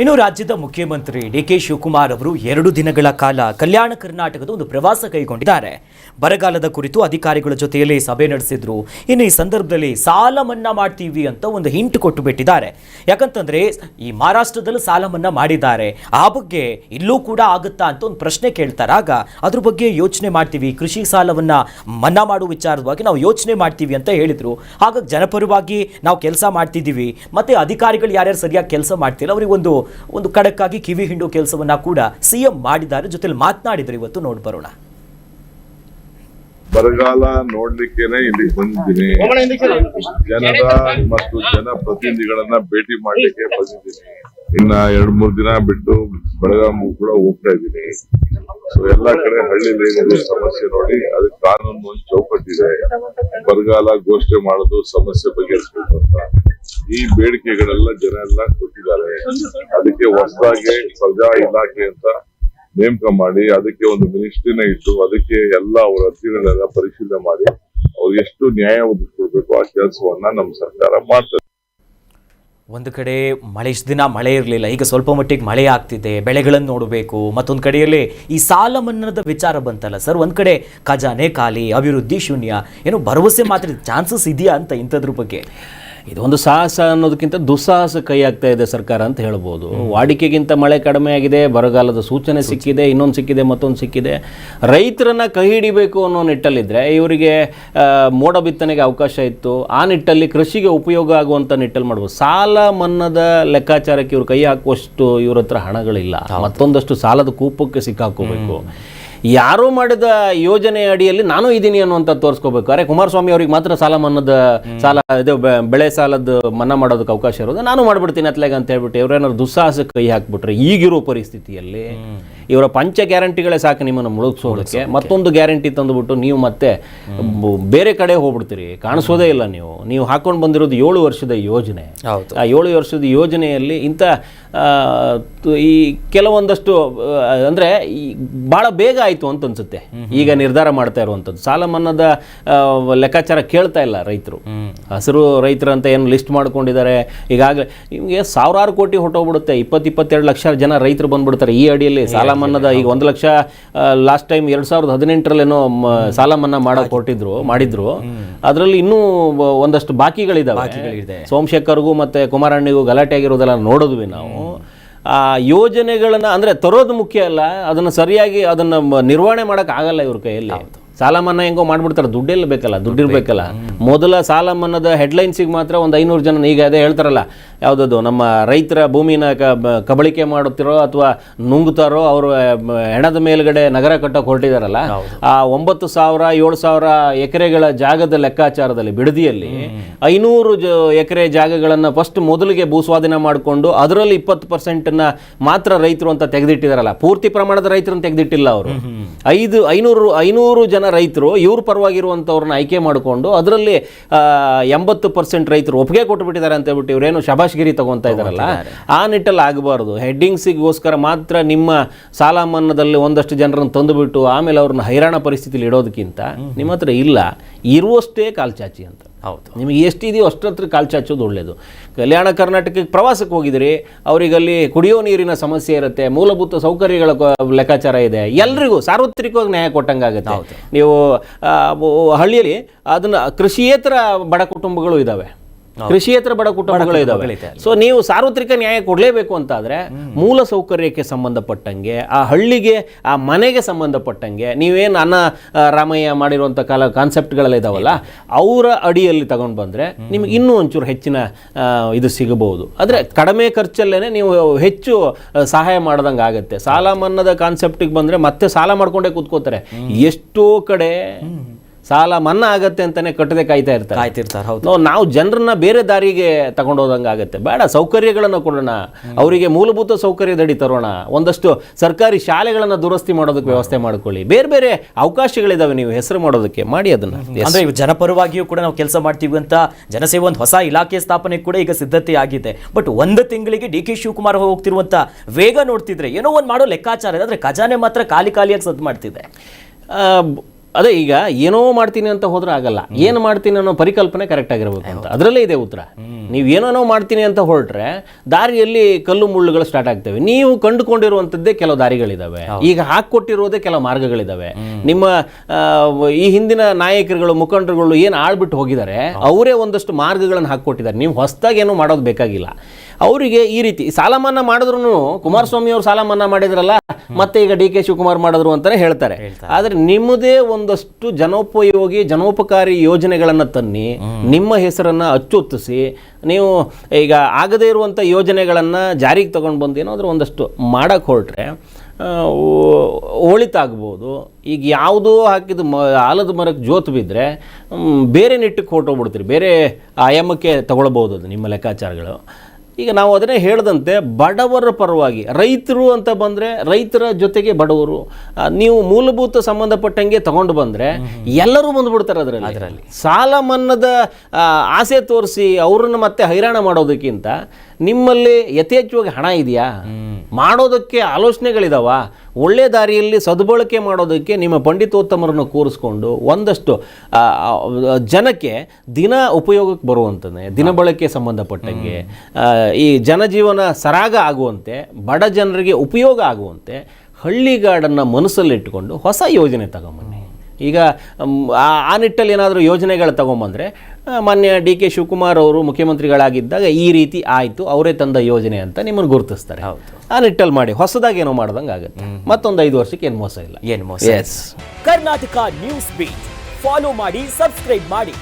ಇನ್ನು ರಾಜ್ಯದ ಮುಖ್ಯಮಂತ್ರಿ ಡಿ.ಕೆ. ಶಿವಕುಮಾರ್ ಅವರು 2 ದಿನಗಳ ಕಾಲ ಕಲ್ಯಾಣ ಕರ್ನಾಟಕದ ಒಂದು ಪ್ರವಾಸ ಕೈಗೊಂಡಿದ್ದಾರೆ. ಬರಗಾಲದ ಕುರಿತು ಅಧಿಕಾರಿಗಳ ಜೊತೆಯಲ್ಲಿ ಸಭೆ ನಡೆಸಿದ್ರು. ಇನ್ನು ಈ ಸಂದರ್ಭದಲ್ಲಿ ಸಾಲ ಮನ್ನಾ ಮಾಡ್ತೀವಿ ಅಂತ ಒಂದು ಹಿಂಟ್ ಕೊಟ್ಟು ಬಿಟ್ಟಿದ್ದಾರೆ. ಯಾಕಂತಂದ್ರೆ ಈ ಮಹಾರಾಷ್ಟ್ರದಲ್ಲಿ ಸಾಲ ಮನ್ನಾ ಮಾಡಿದ್ದಾರೆ, ಆ ಬಗ್ಗೆ ಇಲ್ಲೂ ಕೂಡ ಆಗುತ್ತಾ ಅಂತ ಒಂದು ಪ್ರಶ್ನೆ ಕೇಳ್ತಾರೆ. ಆಗ ಅದ್ರ ಬಗ್ಗೆ ಯೋಚನೆ ಮಾಡ್ತೀವಿ, ಕೃಷಿ ಸಾಲವನ್ನ ಮನ್ನಾ ಮಾಡುವ ವಿಚಾರವಾಗಿ ನಾವು ಯೋಚನೆ ಮಾಡ್ತೀವಿ ಅಂತ ಹೇಳಿದ್ರು. ಹಾಗಾಗಿ ಜನಪರವಾಗಿ ನಾವು ಕೆಲಸ ಮಾಡ್ತಿದ್ದೀವಿ, ಮತ್ತೆ ಅಧಿಕಾರಿಗಳು ಯಾರ್ಯಾರು ಸರಿಯಾಗಿ ಕೆಲಸ ಮಾಡ್ತಿಲ್ಲ ಅವರಿಗೆ ಒಂದು ಕಡಕ್ಕಾಗಿ ಕಿವಿ ಹಿಂಡು ಕೆಲಸವನ್ನ ಕೂಡ ಸಿಎಂ ಮಾಡಿದ್ದಾರೆ. ಜೊತೆಲಿ ಮಾತನಾಡಿದ್ರು. ಇವತ್ತು ನೋಡಿ ಬರೋಣ. ಬರಗಾಲ ನೋಡ್ಲಿಕ್ಕೇನೆ ಇಲ್ಲಿ ಬಂದಿದ್ದೀನಿ. ಜನರ ಮತ್ತು ಜನಪ್ರತಿನಿಧಿಗಳನ್ನ ಭೇಟಿ ಮಾಡ್ಲಿಕ್ಕೆ ಬಂದಿದ್ದೀನಿ. ಇನ್ನ 2-3 ದಿನ ಬಿಟ್ಟು ಬೆಳಗಾವಿ ಕೂಡ ಹೋಗ್ತಾ ಇದ್ದೀನಿ. ಸೊ ಎಲ್ಲಾ ಕಡೆ ಹಳ್ಳಿಲಿ ಏನಿದೆ ಸಮಸ್ಯೆ ನೋಡಿ, ಅದಕ್ಕೆ ಕಾನೂನು ಒಂದು ಚೌಕಟ್ಟಿದೆ. ಬರಗಾಲ ಘೋಷಣೆ ಮಾಡೋದು, ಸಮಸ್ಯೆ ಬಗೆಹರಿಸಬೇಕು ಅಂತ ಈ ಬೇಡಿಕೆಗಳೆಲ್ಲ ಜನ ಎಲ್ಲ ಕೊಟ್ಟಿದ್ದಾರೆ. ಅದಕ್ಕೆ ಹೊಸದಾಗಿ ಪ್ರಜಾ ಇಲಾಖೆ ಅಂತ ನೇಮಕ ಮಾಡಿ ಅದಕ್ಕೆ ಒಂದು ಮಿನಿಸ್ಟ್ರಿನ ಇಟ್ಟು ಅದಕ್ಕೆ ಎಲ್ಲ ಅವರ ಅರ್ಜಿಗಳೆಲ್ಲ ಪರಿಶೀಲನೆ ಮಾಡಿ ಅವ್ರು ಎಷ್ಟು ನ್ಯಾಯ ಒದಗಿಸ್ಕೊಡ್ಬೇಕು ಆ ಕೆಲಸವನ್ನ ನಮ್ಮ ಸರ್ಕಾರ ಮಾಡ್ತದೆ. ಒಂದು ಕಡೆ ಇಷ್ಟು ದಿನ ಮಳೆ ಇರಲಿಲ್ಲ, ಈಗ ಸ್ವಲ್ಪ ಮಟ್ಟಿಗೆ ಮಳೆ ಆಗ್ತಿದೆ, ಬೆಳೆಗಳನ್ನು ನೋಡಬೇಕು. ಮತ್ತೊಂದು ಕಡೆಯಲ್ಲಿ ಈ ಸಾಲ ಮನ್ನಾದ ವಿಚಾರ ಬಂತಲ್ಲ ಸರ್, ಒಂದು ಕಡೆ ಖಜಾನೆ ಖಾಲಿ, ಅಭಿವೃದ್ಧಿ ಶೂನ್ಯ, ಏನೋ ಭರವಸೆ ಮಾತ್ರ ಚಾನ್ಸಸ್ ಇದೆಯಾ ಅಂತ ಇಂಥದ್ರ ಬಗ್ಗೆ? ಇದೊಂದು ಸಾಹಸ ಅನ್ನೋದಕ್ಕಿಂತ ದುಸ್ಸಾಹಸ ಕೈ ಆಗ್ತಾ ಇದೆ ಸರ್ಕಾರ ಅಂತ ಹೇಳ್ಬೋದು. ವಾಡಿಕೆಗಿಂತ ಮಳೆ ಕಡಿಮೆ ಆಗಿದೆ, ಬರಗಾಲದ ಸೂಚನೆ ಸಿಕ್ಕಿದೆ, ಇನ್ನೊಂದು ಸಿಕ್ಕಿದೆ, ಮತ್ತೊಂದು ಸಿಕ್ಕಿದೆ. ರೈತರನ್ನ ಕೈ ಹಿಡಿಬೇಕು ಅನ್ನೋ ನಿಟ್ಟಲ್ಲಿದ್ದರೆ ಇವರಿಗೆ ಮೋಡ ಬಿತ್ತನೆಗೆ ಅವಕಾಶ ಇತ್ತು, ಆ ನಿಟ್ಟಲ್ಲಿ ಕೃಷಿಗೆ ಉಪಯೋಗ ಆಗುವಂಥ ನಿಟ್ಟಲ್ಲಿ ಮಾಡ್ಬೋದು. ಸಾಲ ಮನ್ನಾದ ಲೆಕ್ಕಾಚಾರಕ್ಕೆ ಇವ್ರು ಕೈ ಹಾಕುವಷ್ಟು ಇವ್ರ ಹತ್ರ ಹಣಗಳಿಲ್ಲ. ಮತ್ತೊಂದಷ್ಟು ಸಾಲದ ಕೂಪಕ್ಕೆ ಸಿಕ್ಕಾಕೋಬೇಕು. ಯಾರೋ ಮಾಡಿದ ಯೋಜನೆ ಅಡಿಯಲ್ಲಿ ನಾನು ಇದ್ದೀನಿ ಅನ್ನುವಂಥ ತೋರಿಸ್ಕೋಬೇಕು. ಅರೆ ಕುಮಾರಸ್ವಾಮಿ ಅವ್ರಿಗೆ ಮಾತ್ರ ಸಾಲ ಮನ್ನಾದ ಇದು ಬೆಳೆ ಸಾಲದ ಮನ್ನಾ ಮಾಡೋದಕ್ಕೆ ಅವಕಾಶ ಇರೋದು, ನಾನು ಮಾಡ್ಬಿಡ್ತೀನಿ ಅತ್ಲಾಗ ಅಂತ ಹೇಳ್ಬಿಟ್ಟು ಇವ್ರೇನಾದ್ರು ದುಸ್ಸಾಹಸಕ್ಕೆ ಕೈ ಹಾಕ್ಬಿಟ್ರೆ ಈಗಿರೋ ಪರಿಸ್ಥಿತಿಯಲ್ಲಿ ಇವರ ಪಂಚ ಗ್ಯಾರಂಟಿಗಳೇ ಸಾಕು ನಿಮ್ಮನ್ನು ಮುಳುಗಿಸೋದಕ್ಕೆ. ಮತ್ತೊಂದು ಗ್ಯಾರಂಟಿ ತಂದುಬಿಟ್ಟು ನೀವು ಮತ್ತೆ ಬೇರೆ ಕಡೆ ಹೋಗ್ಬಿಡ್ತೀರಿ, ಕಾಣಿಸೋದೇ ಇಲ್ಲ. ನೀವು ಹಾಕೊಂಡು ಬಂದಿರೋದು 7 ವರ್ಷದ ಯೋಜನೆ. ಆ 7 ವರ್ಷದ ಯೋಜನೆಯಲ್ಲಿ ಇಂಥ ಈ ಕೆಲವೊಂದಷ್ಟು ಅಂದರೆ ಭಾಳ ಬೇಗ ಆಯಿತು ಅಂತ ಅನ್ಸುತ್ತೆ ಈಗ ನಿರ್ಧಾರ ಮಾಡ್ತಾ ಇರುವಂಥದ್ದು. ಸಾಲ ಮನ್ನಾದ ಲೆಕ್ಕಾಚಾರ ಕೇಳ್ತಾ ಇಲ್ಲ ರೈತರು. ಹಸಿರು ರೈತರು ಅಂತ ಏನು ಲಿಸ್ಟ್ ಮಾಡ್ಕೊಂಡಿದ್ದಾರೆ. ಈಗಾಗಲೇ ನಿಮಗೆ 1000 ಕೋಟಿ ಹೊಟ್ಟೋಗ್ಬಿಡುತ್ತೆ. 20-22 ಲಕ್ಷ ಜನ ರೈತರು ಬಂದ್ಬಿಡ್ತಾರೆ ಈ ಅಡಿಯಲ್ಲಿ. ಸಾಲ ಮನ್ನಾದ ಈಗ 1 ಲಕ್ಷ ಲಾಸ್ಟ್ ಟೈಮ್ 2018ರಲ್ಲೇನೋ ಸಾಲ ಮನ್ನಾ ಮಾಡಿದ್ರು. ಅದರಲ್ಲಿ ಇನ್ನೂ ಒಂದಷ್ಟು ಬಾಕಿಗಳಿದಾವೆ. ಸೋಮಶೇಖರ್ಗೂ ಮತ್ತೆ ಕುಮಾರಣ್ಣಗೂ ಗಲಾಟೆ ಆಗಿರೋದೆಲ್ಲ ನೋಡಿದ್ವಿ ನಾವು. ಆ ಯೋಜನೆಗಳನ್ನ ಅಂದರೆ ತರೋದು ಮುಖ್ಯ ಅಲ್ಲ, ಅದನ್ನು ಸರಿಯಾಗಿ ಅದನ್ನು ನಿರ್ವಹಣೆ ಮಾಡೋಕ್ಕಾಗಲ್ಲ ಇವ್ರ ಕೈಯಲ್ಲಿ. ಸಾಲ ಮನ್ನಾ ಹೆಂಗೋ ಮಾಡ್ಬಿಡ್ತಾರೆ, ದುಡ್ಡಿರ್ಬೇಕಲ್ಲ. ಮೊದಲ ಸಾಲ ಮನ್ನಾದ ಹೆಡ್ಲೈನ್ಸಿಗೆ ಮಾತ್ರ ಒಂದು 500 ಜನ, ಈಗ ಅದೇ ಹೇಳ್ತಾರಲ್ಲ, ಯಾವುದದು ನಮ್ಮ ರೈತರ ಭೂಮಿನ ಕಬಳಿಕೆ ಮಾಡುತ್ತಿರೋ ಅಥವಾ ನುಂಗುತ್ತಾರೋ ಅವರು ಹೆಣದ ಮೇಲ್ಗಡೆ ನಗರ ಕಟ್ಟೋಕೆ ಹೊರಟಿದಾರಲ್ಲ, ಆ 9,000 7,000 ಎಕರೆಗಳ ಜಾಗದ ಲೆಕ್ಕಾಚಾರದಲ್ಲಿ ಬಿಡದಿಯಲ್ಲಿ 500 ಎಕರೆ ಜಾಗಗಳನ್ನು ಫಸ್ಟ್ ಮೊದಲಿಗೆ ಭೂಸ್ವಾಧೀನ ಮಾಡಿಕೊಂಡು ಅದರಲ್ಲಿ 20% ಮಾತ್ರ ರೈತರು ಅಂತ ತೆಗೆದಿಟ್ಟಿದಾರಲ್ಲ. ಪೂರ್ತಿ ಪ್ರಮಾಣದ ರೈತರನ್ನು ತೆಗೆದಿಟ್ಟಿಲ್ಲ ಅವರು. 500 ಜನ ರೈತರು ಇವ್ರ ಪರವಾಗಿರುವಂಥವ್ರನ್ನ ಆಯ್ಕೆ ಮಾಡಿಕೊಂಡು ಅದರಲ್ಲಿ 80% ರೈತರು ಒಪ್ಪಿಗೆ ಕೊಟ್ಟುಬಿಟ್ಟಿದ್ದಾರೆ ಅಂತ ಹೇಳ್ಬಿಟ್ಟು ಇವರೇನು ಶಬಾಷ್ಗಿರಿ ತಗೊಂತಾ ಇದ್ದಾರಲ್ಲ, ಆ ನಿಟ್ಟಲ್ಲಿ ಆಗಬಾರ್ದು. ಹೆಡ್ಡಿಂಗ್ಸಿಗೋಸ್ಕರ ಮಾತ್ರ ನಿಮ್ಮ ಸಾಲ ಮನ್ನಾದಲ್ಲಿ ಒಂದಷ್ಟು ಜನರನ್ನು ತಂದುಬಿಟ್ಟು ಆಮೇಲೆ ಅವ್ರನ್ನ ಹೈರಾಣ ಪರಿಸ್ಥಿತಿಲಿ ಇಡೋದಕ್ಕಿಂತ ನಿಮ್ಮ ಹತ್ರ ಇಲ್ಲ ಇರುವಷ್ಟೇ ಕಾಲ್ಚಾಚಿ ಅಂತ. ಹೌದು, ನಿಮಗೆ ಎಷ್ಟಿದೆಯೋ ಅಷ್ಟತ್ರ ಕಾಲು ಚಾಚೋದು ಒಳ್ಳೆಯದು. ಕಲ್ಯಾಣ ಕರ್ನಾಟಕಕ್ಕೆ ಪ್ರವಾಸಕ್ಕೆ ಹೋಗಿದ್ರಿ, ಅವರಿಗಲ್ಲಿ ಕುಡಿಯೋ ನೀರಿನ ಸಮಸ್ಯೆ ಇರುತ್ತೆ, ಮೂಲಭೂತ ಸೌಕರ್ಯಗಳ ಲೆಕ್ಕಾಚಾರ ಇದೆ, ಎಲ್ರಿಗೂ ಸಾರ್ವತ್ರಿಕವಾಗಿ ನ್ಯಾಯ ಕೊಟ್ಟಂಗಾಗುತ್ತೆ. ನೀವು ಹಳ್ಳಿಯಲ್ಲಿ ಅದನ್ನು ಕೃಷಿಯೇತರ ಬಡ ಕುಟುಂಬಗಳು ಇದ್ದಾವೆ. ಸೊ ನೀವು ಸಾರ್ವತ್ರಿಕ ನ್ಯಾಯ ಕೊಡಲೇಬೇಕು ಅಂತಾದರೆ ಮೂಲ ಸೌಕರ್ಯಕ್ಕೆ ಸಂಬಂಧಪಟ್ಟಂಗೆ, ಆ ಹಳ್ಳಿಗೆ, ಆ ಮನೆಗೆ ಸಂಬಂಧಪಟ್ಟಂಗೆ ನೀವೇನು ಅನ್ನ ರಾಮಯ್ಯ ಮಾಡಿರುವಂಥ ಕಾನ್ಸೆಪ್ಟ್ಗಳೆಲ್ಲ ಇದಾವಲ್ಲ, ಅವರ ಅಡಿಯಲ್ಲಿ ತಗೊಂಡು ಬಂದರೆ ನಿಮ್ಗೆ ಇನ್ನೂ ಒಂಚೂರು ಹೆಚ್ಚಿನ ಇದು ಸಿಗಬಹುದು. ಆದರೆ ಕಡಿಮೆ ಖರ್ಚಲ್ಲೇ ನೀವು ಹೆಚ್ಚು ಸಹಾಯ ಮಾಡ್ದಂಗೆ ಆಗುತ್ತೆ. ಸಾಲ ಮನ್ನಾದ ಕಾನ್ಸೆಪ್ಟಿಗೆ ಬಂದರೆ ಮತ್ತೆ ಸಾಲ ಮಾಡ್ಕೊಂಡೇ ಕೂತ್ಕೋತಾರೆ. ಎಷ್ಟೋ ಕಡೆ ಸಾಲ ಮನ್ನಾ ಆಗತ್ತೆ ಅಂತಾನೆ ಕಟ್ಟದೆ ಕಾಯ್ತಿರ್ತಾರೆ. ನಾವು ಜನರನ್ನ ಬೇರೆ ದಾರಿಗೆ ತಗೊಂಡೋದಂಗೆ ಆಗುತ್ತೆ. ಬೇಡ, ಸೌಕರ್ಯಗಳನ್ನು ಕೊಡೋಣ, ಅವರಿಗೆ ಮೂಲಭೂತ ಸೌಕರ್ಯದಡಿ ತರೋಣ, ಒಂದಷ್ಟು ಸರ್ಕಾರಿ ಶಾಲೆಗಳನ್ನು ದುರಸ್ತಿ ಮಾಡೋದಕ್ಕೆ ವ್ಯವಸ್ಥೆ ಮಾಡ್ಕೊಳ್ಳಿ, ಬೇರೆ ಬೇರೆ ಅವಕಾಶಗಳಿದಾವೆ ನೀವು ಹೆಸರು ಮಾಡೋದಕ್ಕೆ, ಮಾಡಿ ಅದನ್ನ. ಅಂದ್ರೆ ಜನಪರವಾಗಿಯೂ ಕೂಡ ನಾವು ಕೆಲಸ ಮಾಡ್ತೀವಿ ಅಂತ ಜನಸೇವೆ ಒಂದು ಹೊಸ ಇಲಾಖೆ ಸ್ಥಾಪನೆ ಕೂಡ ಈಗ ಸಿದ್ಧತೆ ಆಗಿದೆ. ಬಟ್ 1 ತಿಂಗಳಿಗೆ ಡಿ.ಕೆ. ಶಿವಕುಮಾರ್ ಹೋಗ್ತಿರುವಂತ ವೇಗ ನೋಡ್ತಿದ್ರೆ ಏನೋ ಒಂದು ಮಾಡೋ ಲೆಕ್ಕಾಚಾರ ಇದೆ, ಆದ್ರೆ ಖಜಾನೆ ಮಾತ್ರ ಖಾಲಿಯಾಗಿ ಸದ್ದು ಮಾಡ್ತಿದೆ. ಅದೇ ಈಗ ಏನೋ ಮಾಡ್ತೀನಿ ಅಂತ ಹೋದ್ರೆ ಆಗಲ್ಲ, ಏನು ಮಾಡ್ತೀನಿ ಅನ್ನೋ ಪರಿಕಲ್ಪನೆ ಕರೆಕ್ಟ್ ಆಗಿರ್ಬೇಕು ಅಂತ, ಅದರಲ್ಲೇ ಇದೆ ಉತ್ತರ. ನೀವು ಏನೇನೋ ಮಾಡ್ತೀನಿ ಅಂತ ಹೊರಟ್ರೆ ದಾರಿಯಲ್ಲಿ ಕಲ್ಲು ಮುಳ್ಳುಗಳು ಸ್ಟಾರ್ಟ್ ಆಗ್ತವೆ. ನೀವು ಕಂಡುಕೊಂಡಿರುವಂಥದ್ದೇ ಕೆಲವು ದಾರಿಗಳಿದಾವೆ, ಈಗ ಹಾಕೊಟ್ಟಿರೋದೇ ಕೆಲವು ಮಾರ್ಗಗಳಿದಾವೆ. ನಿಮ್ಮ ಈ ಹಿಂದಿನ ನಾಯಕರುಗಳು ಮುಖಂಡರುಗಳು ಏನು ಆಳ್ಬಿಟ್ಟು ಹೋಗಿದ್ದಾರೆ, ಅವರೇ ಒಂದಷ್ಟು ಮಾರ್ಗಗಳನ್ನು ಹಾಕೊಟ್ಟಿದ್ದಾರೆ. ನೀವು ಹೊಸದಾಗಿ ಏನೋ ಮಾಡೋದು ಬೇಕಾಗಿಲ್ಲ. ಅವರಿಗೆ ಈ ರೀತಿ ಸಾಲ ಮನ್ನಾ ಮಾಡಿದ್ರು, ಕುಮಾರಸ್ವಾಮಿ ಅವರು ಸಾಲ ಮನ್ನಾ ಮಾಡಿದ್ರಲ್ಲ, ಮತ್ತೆ ಈಗ ಡಿ ಕೆ ಶಿವಕುಮಾರ್ ಮಾಡಿದ್ರು ಅಂತಾನೆ ಹೇಳ್ತಾರೆ. ಆದರೆ ನಿಮ್ಮದೇ ಒಂದಷ್ಟು ಜನೋಪಕಾರಿ ಯೋಜನೆಗಳನ್ನು ತನ್ನಿ, ನಿಮ್ಮ ಹೆಸರನ್ನು ಅಚ್ಚೊತ್ತಿಸಿ, ನೀವು ಈಗ ಆಗದೇ ಇರುವಂಥ ಯೋಜನೆಗಳನ್ನು ಜಾರಿಗೆ ತಗೊಂಡು ಬಂದು ಏನಾದರೂ ಒಂದಷ್ಟು ಮಾಡಕ್ಕೆ ಹೊರಟ್ರೆ ಒಳಿತಾಗ್ಬೋದು. ಈಗ ಯಾವುದೋ ಹಾಕಿದ ಆಲದ ಮರಕ್ಕೆ ಜೋತು ಬಿದ್ದರೆ ಬೇರೆ ನಿಟ್ಟಕ್ಕೆ ಹೊರಟೋಗ್ಬಿಡ್ತೀರಿ, ಬೇರೆ ಆಯಾಮಕ್ಕೆ ತಗೊಳ್ಬೋದು ಅದು ನಿಮ್ಮ ಲೆಕ್ಕಾಚಾರಗಳು. ಈಗ ನಾವು ಅದನ್ನೇ ಹೇಳ್ದಂತೆ ಬಡವರ ಪರವಾಗಿ ರೈತರು ಅಂತ ಬಂದರೆ ರೈತರ ಜೊತೆಗೆ ಬಡವರು, ನೀವು ಮೂಲಭೂತ ಸಂಬಂಧಪಟ್ಟಂಗೆ ತಗೊಂಡು ಬಂದರೆ ಎಲ್ಲರೂ ಬಂದುಬಿಡ್ತಾರೆ ಅದರಲ್ಲಿ. ಸಾಲ ಮನ್ನದ ಆಸೆ ತೋರಿಸಿ ಅವ್ರನ್ನ ಮತ್ತೆ ಹೈರಾಣ ಮಾಡೋದಕ್ಕಿಂತ ನಿಮ್ಮಲ್ಲಿ ಯಥೇಚ್ಛವಾಗಿ ಹಣ ಇದೆಯಾ, ಮಾಡೋದಕ್ಕೆ ಆಲೋಚನೆಗಳಿದಾವ, ಒಳ್ಳೆ ದಾರಿಯಲ್ಲಿ ಸದ್ಬಳಕೆ ಮಾಡೋದಕ್ಕೆ ನಿಮ್ಮ ಪಂಡಿತೋತ್ತಮರನ್ನು ಕೂರಿಸ್ಕೊಂಡು ಒಂದಷ್ಟು ಜನಕ್ಕೆ ದಿನ ಉಪಯೋಗಕ್ಕೆ ಬರುವಂತೆ, ದಿನಬಳಕೆ ಸಂಬಂಧಪಟ್ಟಂಗೆ, ಈ ಜನಜೀವನ ಸರಾಗ ಆಗುವಂತೆ, ಬಡ ಜನರಿಗೆ ಉಪಯೋಗ ಆಗುವಂತೆ ಹಳ್ಳಿಗಾಡನ್ನು ಮನಸ್ಸಲ್ಲಿಟ್ಟುಕೊಂಡು ಹೊಸ ಯೋಜನೆ ತಗೊಂಬನ್ನಿ. ಈಗ ಆ ನಿಟ್ಟಲ್ಲಿ ಏನಾದರೂ ಯೋಜನೆಗಳು ತಗೊಂಬಂದರೆ, ಮಾನ್ಯ ಡಿ ಕೆ ಶಿವಕುಮಾರ್ ಅವರು ಮುಖ್ಯಮಂತ್ರಿಗಳಾಗಿದ್ದಾಗ ಈ ರೀತಿ ಆಯಿತು, ಅವರೇ ತಂದ ಯೋಜನೆ ಅಂತ ನಿಮ್ಮನ್ನು ಗುರುತಿಸ್ತಾರೆ. ಆ ನಿಟ್ಟಲ್ಲಿ ಮಾಡಿ, ಹೊಸದಾಗಿ ಏನೋ ಮಾಡ್ದಂಗೆ ಆಗುತ್ತೆ. ಮತ್ತೊಂದು 5 ವರ್ಷಕ್ಕೆ ಏನು ಮೋಸ ಇಲ್ಲ. ಕರ್ನಾಟಕ ನ್ಯೂಸ್ ಬೀಟ್ ಫಾಲೋ ಮಾಡಿ, ಸಬ್ಸ್ಕ್ರೈಬ್ ಮಾಡಿ.